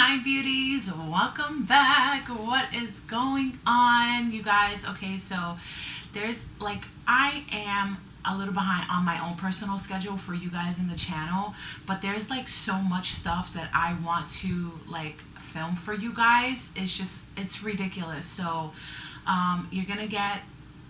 Hi beauties, welcome back. What is going on, you guys? Okay, so I am a little behind on my own personal schedule for you guys in the channel, but there's so much stuff that I want to film for you guys. It's ridiculous. So you're gonna get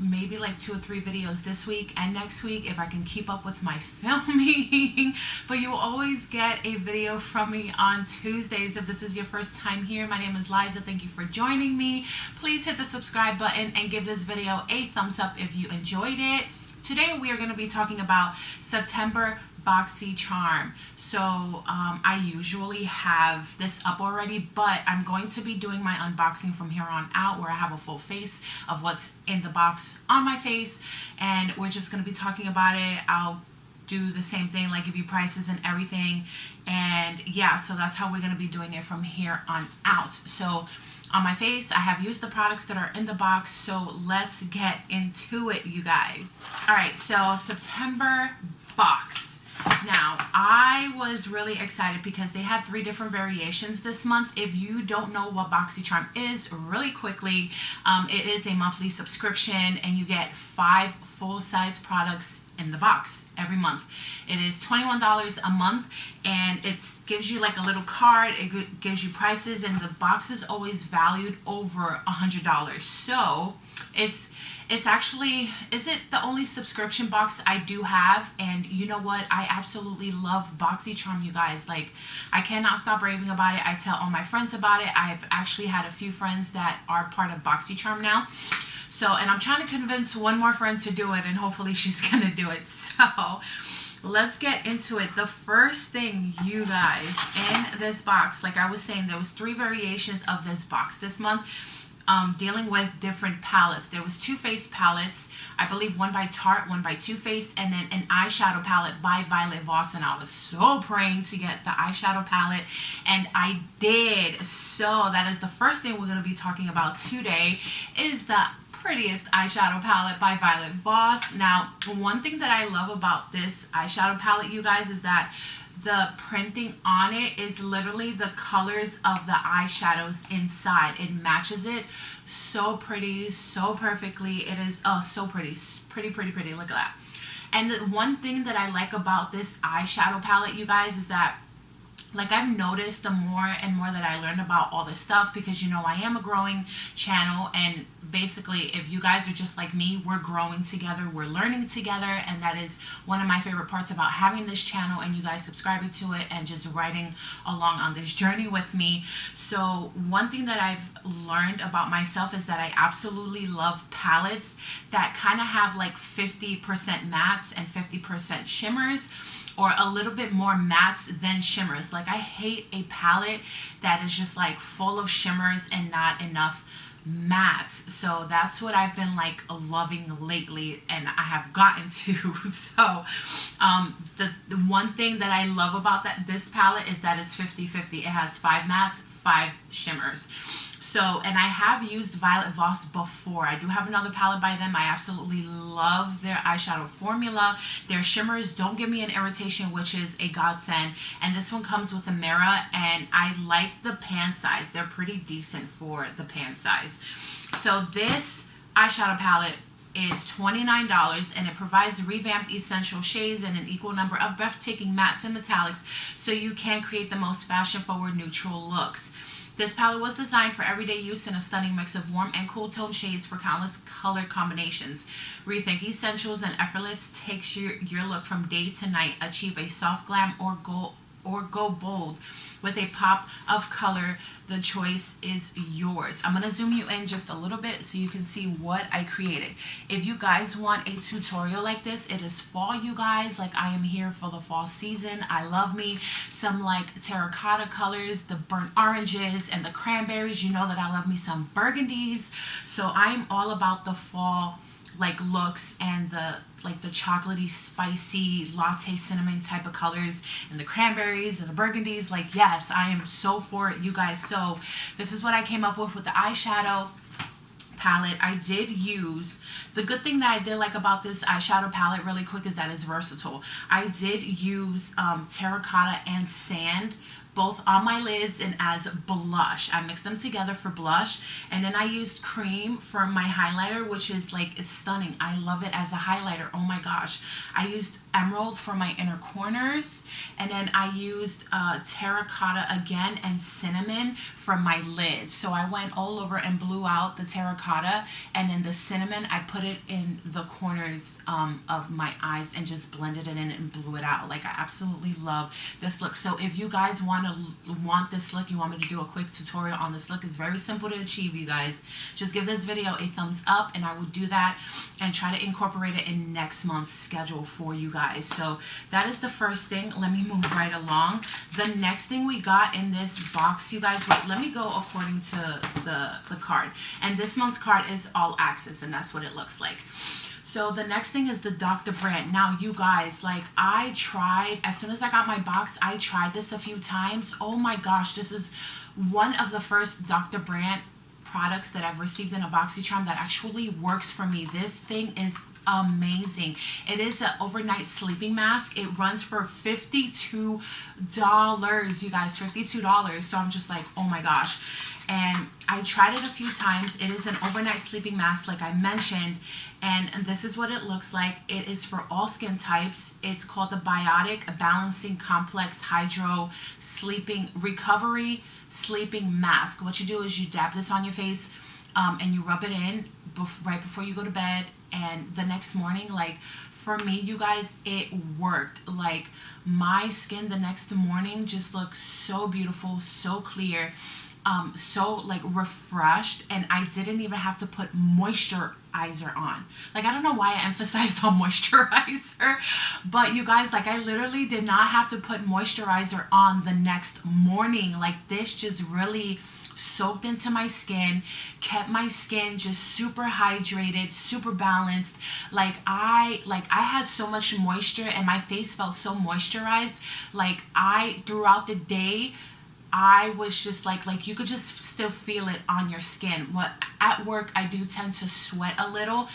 maybe 2 or 3 videos this week and next week if I can keep up with my filming. But you will always get a video from me on Tuesdays. If this is your first time here, my name is Liza. Thank you for joining me. Please hit the subscribe button and give this video a thumbs up if you enjoyed it. Today we are going to be talking about September BoxyCharm. So I usually have this up already, but I'm going to be doing my unboxing from here on out, where I have a full face of what's in the box on my face, and we're just going to be talking about it. I'll do the same thing, give you prices and everything, and yeah, so that's how we're going to be doing it from here on out. So on my face, I have used the products that are in the box, so let's get into it, you guys. All right, so September box. Now, I was really excited because they had 3 different variations this month. If you don't know what BoxyCharm is, really quickly, it is a monthly subscription, and you get 5 full-size products in the box every month. It is $21 a month, and it gives you a little card. It gives you prices, and the box is always valued over $100. So it's actually, is it the only subscription box I do have? And you know what? I absolutely love BoxyCharm, you guys. I cannot stop raving about it. I tell all my friends about it. I've actually had a few friends that are part of BoxyCharm now. So, and I'm trying to convince one more friend to do it, and hopefully she's gonna do it. So let's get into it. The first thing, you guys, in this box, like I was saying, there was 3 variations of this box this month. Dealing with different palettes. There was 2 face palettes, I believe, one by Tarte, one by Too Faced, and then an eyeshadow palette by Violet Voss. And I was so praying to get the eyeshadow palette, and I did. So that is the first thing we're going to be talking about today, is the prettiest eyeshadow palette by Violet Voss. Now, one thing that I love about this eyeshadow palette, you guys, is that the printing on it is literally the colors of the eyeshadows inside. It matches it so pretty, so perfectly. It is so pretty, pretty. Look at that. And the one thing that I like about this eyeshadow palette, you guys, is that I've noticed the more and more that I learn about all this stuff, because I am a growing channel, and basically if you guys are just like me, we're growing together, we're learning together, and that is one of my favorite parts about having this channel and you guys subscribing to it and just riding along on this journey with me. So one thing that I've learned about myself is that I absolutely love palettes that kind of have 50% mattes and 50% shimmers, or a little bit more mattes than shimmers. I hate a palette that is just full of shimmers and not enough mattes. So that's what I've been loving lately, and I have gotten to. So the one thing that I love about this palette is that it's 50-50. It has 5 mattes, 5 shimmers. So, and I have used Violet Voss before. I do have another palette by them. I absolutely love their eyeshadow formula. Their shimmers don't give me an irritation, which is a godsend. And this one comes with a mirror, and I like the pan size. They're pretty decent for the pan size. So this eyeshadow palette is $29, and it provides revamped essential shades and an equal number of breathtaking mattes and metallics, so you can create the most fashion-forward neutral looks. This palette was designed for everyday use in a stunning mix of warm and cool tone shades for countless color combinations. Rethink essentials and effortless takes your look from day to night. Achieve a soft glam or go bold with a pop of color. The choice is yours. I'm going to zoom you in just a little bit so you can see what I created. If you guys want a tutorial like this, it is fall, you guys. I am here for the fall season. I love me some terracotta colors, the burnt oranges and the cranberries. You know that I love me some burgundies. So I'm all about the fall looks, and the chocolatey, spicy, latte cinnamon type of colors, and the cranberries and the burgundies. Yes, I am so for it, you guys. So this is what I came up with the eyeshadow palette. I did use, the good thing that I did like about this eyeshadow palette really quick is that it's versatile. I did use terracotta and sand, both on my lids and as blush. I mixed them together for blush, and then I used cream for my highlighter, which is like, it's stunning. I love it as a highlighter. Oh my gosh. I used emerald for my inner corners, and then I used terracotta again and cinnamon for my lid. So I went all over and blew out the terracotta, and then the cinnamon, I put it in the corners of my eyes and just blended it in and blew it out. Like, I absolutely love this look. So if you guys want this look, you want me to do a quick tutorial on this look, it's very simple to achieve, you guys. Just give this video a thumbs up, and I will do that and try to incorporate it in next month's schedule for you guys. So that is the first thing. Let me move right along. The next thing we got in this box, you guys, wait, let me go according to the card. And this month's card is all access, and that's what it looks like. So the next thing is the Dr. Brandt. Now, you guys, like, I tried, as soon as I got my box, I tried this a few times. Oh my gosh, this is one of the first Dr. Brandt products that I've received in a BoxyCharm that actually works for me. This thing is amazing. It is an overnight sleeping mask. It runs for $52, you guys, $52. So I'm just like, oh my gosh. And I tried it a few times. It is an overnight sleeping mask, like I mentioned, and this is what it looks like. It is for all skin types. It's called the Biotic Balancing Complex Hydro Sleeping Recovery Sleeping Mask. What you do is you dab this on your face, and you rub it in right before you go to bed, and the next morning, like, for me, you guys, it worked. Like, my skin the next morning just looked so beautiful, so clear, so like refreshed, and I didn't even have to put moisturizer on. Like, I don't know why I emphasized on moisturizer, but you guys, like, I literally did not have to put moisturizer on the next morning. Like, this just really soaked into my skin, kept my skin just super hydrated, super balanced. Like I had so much moisture, and my face felt so moisturized. Like, throughout the day, I was just like you could just still feel it on your skin. But at work, I do tend to sweat a little,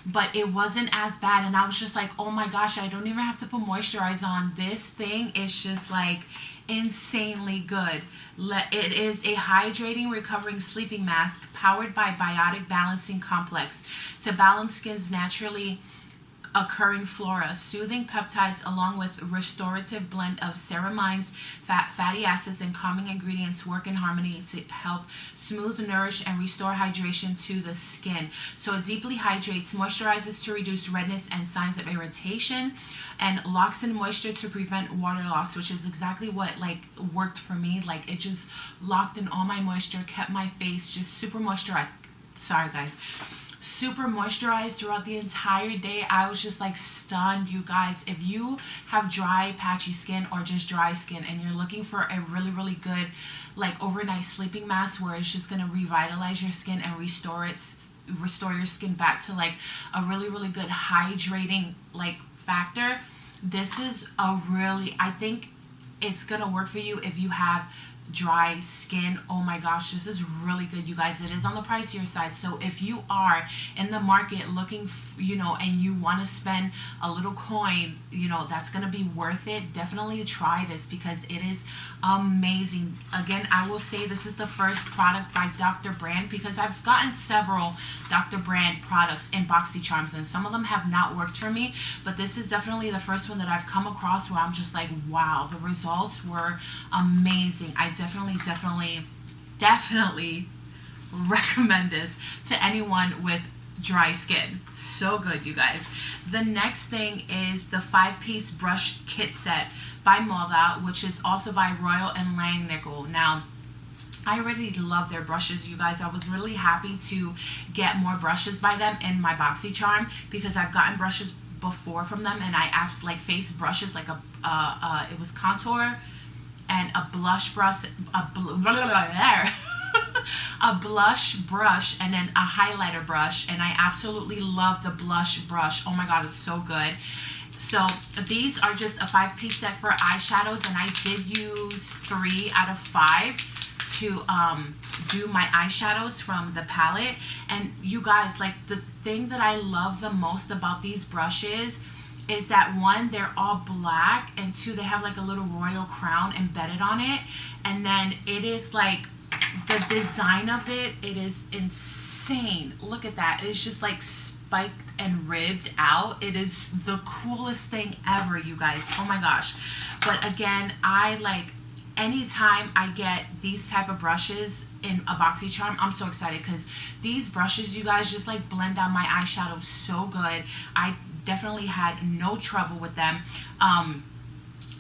but it wasn't as bad. And I was just like, oh my gosh, I don't even have to put moisturizer on. This thing is just like insanely good. It is a hydrating, recovering sleeping mask powered by Biotic Balancing Complex to balance skin's naturally occurring flora. Soothing peptides along with restorative blend of ceramines, fatty acids, and calming ingredients work in harmony to help smooth, nourish, and restore hydration to the skin. So it deeply hydrates, moisturizes to reduce redness and signs of irritation, and locks in moisture to prevent water loss, which is exactly what like worked for me. Like, it just locked in all my moisture, kept my face just super moisturized. Sorry guys. Super moisturized throughout the entire day. I was just like stunned, you guys. If you have dry, patchy skin or just dry skin, and you're looking for a really, really good like overnight sleeping mask where it's just gonna revitalize your skin and restore your skin back to like a really, really good hydrating like factor, this is I think it's gonna work for you if you have dry skin. Oh my gosh, this is really good, you guys. It is on the pricier side, so if you are in the market looking and you want to spend a little coin, that's gonna be worth it. Definitely try this because it is amazing. Again, I will say this is the first product by Dr. Brandt, because I've gotten several Dr. Brandt products in BoxyCharms, and some of them have not worked for me, but this is definitely the first one that I've come across where I'm just like, wow, the results were amazing. I definitely recommend this to anyone with dry skin. So good, you guys. The next thing is the 5-piece brush kit set by Moda, which is also by Royal and Langnickel. Now, I really love their brushes, you guys. I was really happy to get more brushes by them in my BoxyCharm, because I've gotten brushes before from them, and I apps like face brushes, like it was contour and a blush brush, a blush brush, and then a highlighter brush, and I absolutely love the blush brush. Oh my god, it's so good. So these are just a 5-piece set for eyeshadows, and I did use 3 out of 5 to do my eyeshadows from the palette. And you guys, like, the thing that I love the most about these brushes is that one, they're all black, and two, they have like a little royal crown embedded on it. And then it is like the design of it, it is insane. Look at that. It's just like spiked and ribbed out. It is the coolest thing ever, you guys. Oh my gosh. But again, I like, anytime I get these type of brushes in a BoxyCharm, I'm so excited because these brushes, you guys, just like blend out my eyeshadow so good. I definitely had no trouble with them.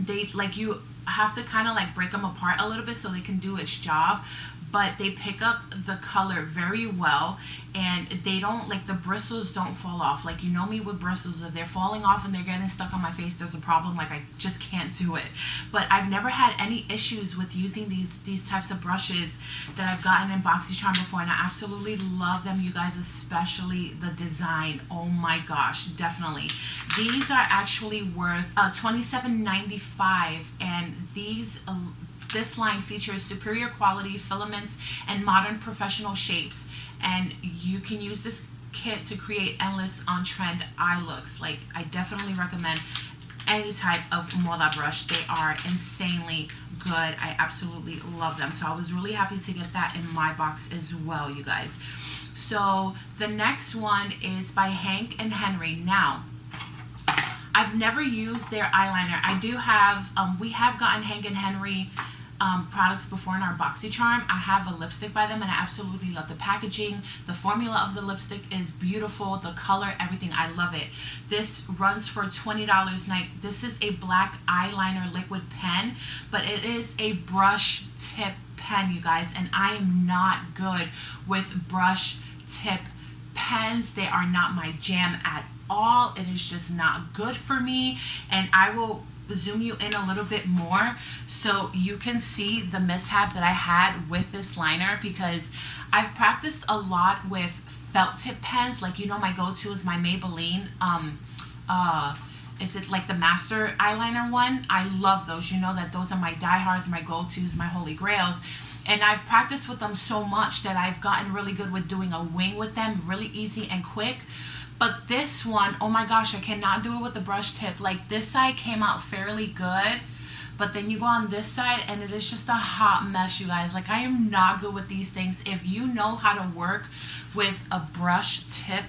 They like, you have to kind of like break them apart a little bit so they can do its job, but they pick up the color very well, and they don't, like, the bristles don't fall off. Like, you know me with bristles, if they're falling off and they're getting stuck on my face, there's a problem. Like, I just can't do it. But I've never had any issues with using these types of brushes that I've gotten in BoxyCharm before, and I absolutely love them, you guys, especially the design. Oh my gosh, definitely. These are actually worth $27.95, and this line features superior quality filaments and modern professional shapes, and you can use this kit to create endless on-trend eye looks. Like, I definitely recommend any type of Mola brush. They are insanely good. I absolutely love them. So I was really happy to get that in my box as well, you guys. So the next one is by Hank and Henry. Now, I've never used their eyeliner. I do have, we have gotten Hank and Henry products before in our BoxyCharm. I have a lipstick by them, and I absolutely love the packaging. The formula of the lipstick is beautiful. The color, everything, I love it. This runs for $20. Now, this is a black eyeliner liquid pen, but it is a brush tip pen, you guys, and I am not good with brush tip pens. They are not my jam at all. It is just not good for me, and I will zoom you in a little bit more so you can see the mishap that I had with this liner, because I've practiced a lot with felt tip pens. Like, you know, my go-to is my Maybelline is it like the master eyeliner one? I love those. You know that those are my diehards, my go-tos, my holy grails. And I've practiced with them so much that I've gotten really good with doing a wing with them, really easy and quick. But this one, oh my gosh, I cannot do it with the brush tip. Like, this side came out fairly good, but then you go on this side and it is just a hot mess, you guys. Like, I am not good with these things. If you know how to work with a brush tip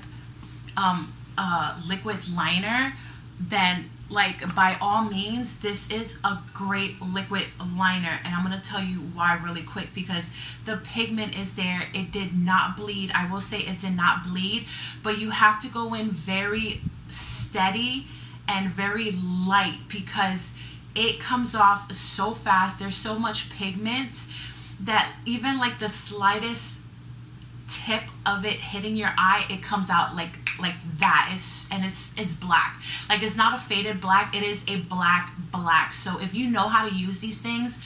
liquid liner, then, like, by all means, this is a great liquid liner. And I'm going to tell you why really quick, because the pigment is there. It did not bleed. I will say it did not bleed, but you have to go in very steady and very light, because it comes off so fast. There's so much pigment that even like the slightest tip of it hitting your eye, it comes out like that. It's black. Like, it's not a faded black, it is a black. So if you know how to use these things,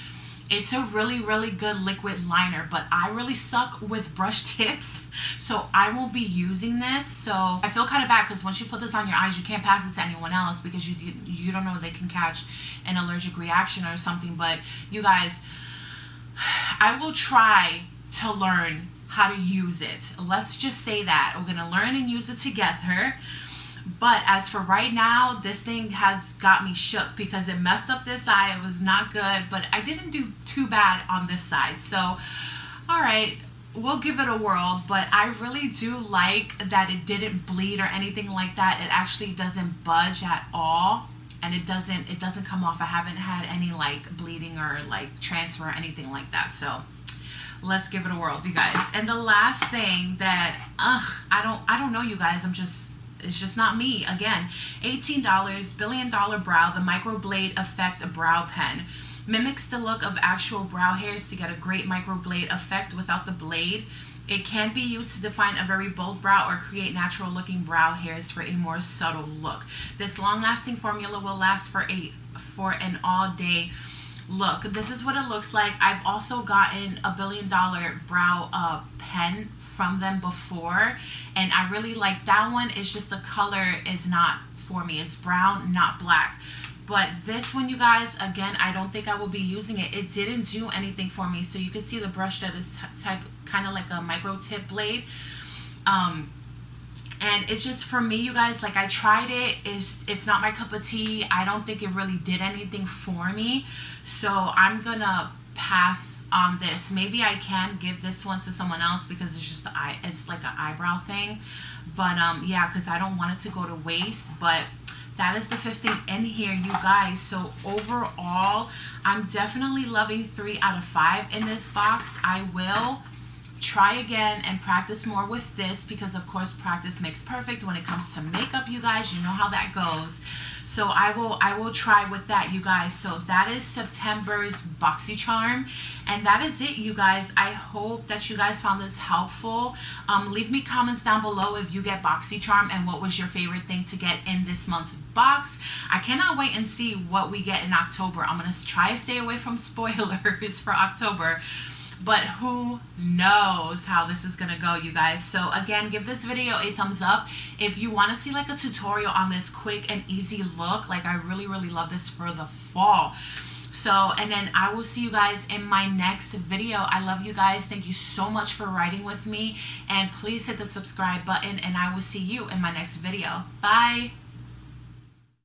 it's a really, really good liquid liner. But I really suck with brush tips, so I won't be using this. So I feel kind of bad, because once you put this on your eyes, you can't pass it to anyone else, because you don't know, they can catch an allergic reaction or something. But you guys, I will try to learn how to use it. Let's just say that we're gonna learn and use it together. But as for right now, this thing has got me shook, because it messed up this eye. It was not good, but I didn't do too bad on this side. So, all right, we'll give it a whirl. But I really do like that it didn't bleed or anything like that. It actually doesn't budge at all, and it doesn't come off. I haven't had any like bleeding or like transfer or anything like that. So let's give it a whirl, you guys. And the last thing that I don't know, you guys, it's just not me. Again, $18, $1 billion brow, the microblade effect brow pen. Mimics the look of actual brow hairs to get a great microblade effect without the blade. It can be used to define a very bold brow or create natural looking brow hairs for a more subtle look. This long lasting formula will last for an all day look. This is what it looks like. I've also gotten a $1 billion brow pen from them before, and I really like that one. It's just the color is not for me. It's brown, not black. But this one, you guys, again, I don't think I will be using it. It didn't do anything for me. So you can see the brush that is type kind of like a micro tip blade. And it's just, for me, you guys, like, I tried it. It's not my cup of tea. I don't think it really did anything for me. So I'm gonna pass on this. Maybe I can give this one to someone else because it's just it's like an eyebrow thing. But yeah, because I don't want it to go to waste. But that is the 5th thing in here, you guys. So overall, I'm definitely loving 3 out of 5 in this box. I will try again and practice more with this because, of course, practice makes perfect when it comes to makeup, you guys. You know how that goes. So I will try with that, you guys. So that is September's BoxyCharm, and that is it, you guys. I hope that you guys found this helpful. Leave me comments down below if you get BoxyCharm and what was your favorite thing to get in this month's box. I cannot wait and see what we get in October. I'm gonna try to stay away from spoilers for October, but who knows how this is gonna go, you guys. So again, give this video a thumbs up if you want to see like a tutorial on this quick and easy look. Like, I really love this for the fall. So, and then I will see you guys in my next video. I love you guys. Thank you so much for riding with me, and please hit the subscribe button, and I will see you in my next video. Bye.